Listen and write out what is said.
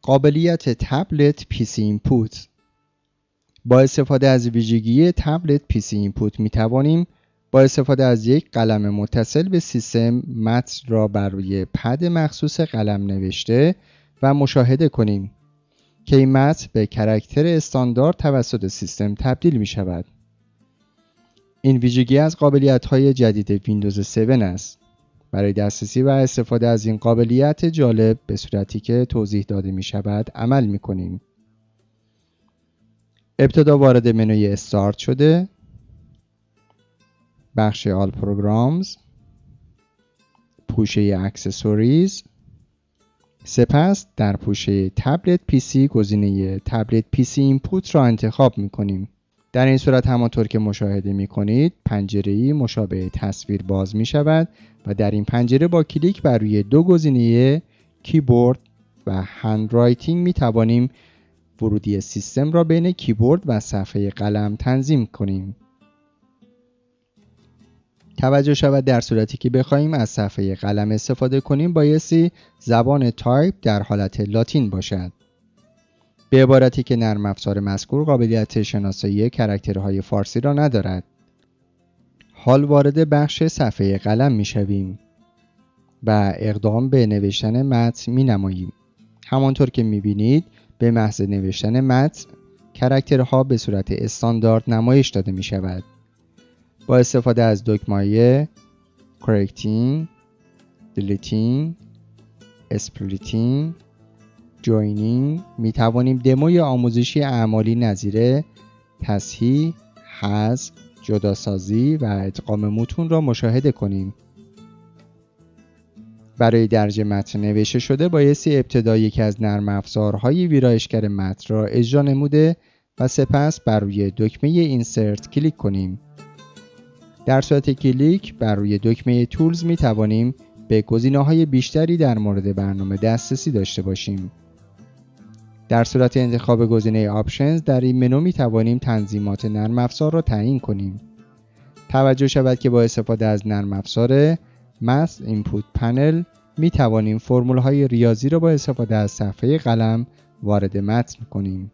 قابلیت تبلت PC Input. با استفاده از ویژگی تبلت PC Input می توانیم با استفاده از یک قلم متصل به سیستم متن را بر روی پد مخصوص قلم نوشته و مشاهده کنیم که این متن به کاراکتر استاندارد توسط سیستم تبدیل می شود. این ویژگی از قابلیت‌های جدید ویندوز 7 است. برای دسترسی و استفاده از این قابلیت جالب به صورتی که توضیح داده می شود عمل می کنیم. ابتدا وارد منوی استارت شده، بخش آل پروگرامز، پوشه اکسسوریز، سپس در پوشه تبلت PC گزینه تبلت PC اینپوت را انتخاب می کنیم. در این صورت همانطور که مشاهده می کنید پنجره‌ای مشابه تصویر باز می شود و در این پنجره با کلیک بر روی دو گزینه کیبورد و هند رایتینگ می توانیم ورودی سیستم را بین کیبورد و صفحه قلم تنظیم کنیم. توجه شود در صورتی که بخواهیم از صفحه قلم استفاده کنیم بایستی زبان تایپ در حالت لاتین باشد. به عبارتی که نرم افزار مذکور قابلیت شناسایی کاراکترهای فارسی را ندارد. حال وارد بخش صفحه قلم می شویم و اقدام به نوشتن متن می نماییم. همانطور که می بینید به محض نوشتن متن کاراکترها به صورت استاندارد نمایش داده می شود. با استفاده از دکمه‌های correcting، deleting، splitting، joining می توانیم دموی آموزشی اعمالی نظیر تصحیح، حذف، جداسازی و ادغام متون را مشاهده کنیم. برای درج متن نوشته شده بایستی ابتدا یکی از نرم افزارهای ویرایشگر متن را اجرا نموده و سپس بر روی دکمه insert کلیک کنیم. در صورت کلیک بر روی دکمه تولز می توانیم به گزینه‌های بیشتری در مورد برنامه دسترسی داشته باشیم. در صورت انتخاب گزینه آپشنز در این منو می توانیم تنظیمات نرم افزار را تعیین کنیم. توجه شود که با استفاده از نرم افزار Math Input Panel می توانیم فرمول‌های ریاضی را با استفاده از صفحه قلم وارد متن کنیم.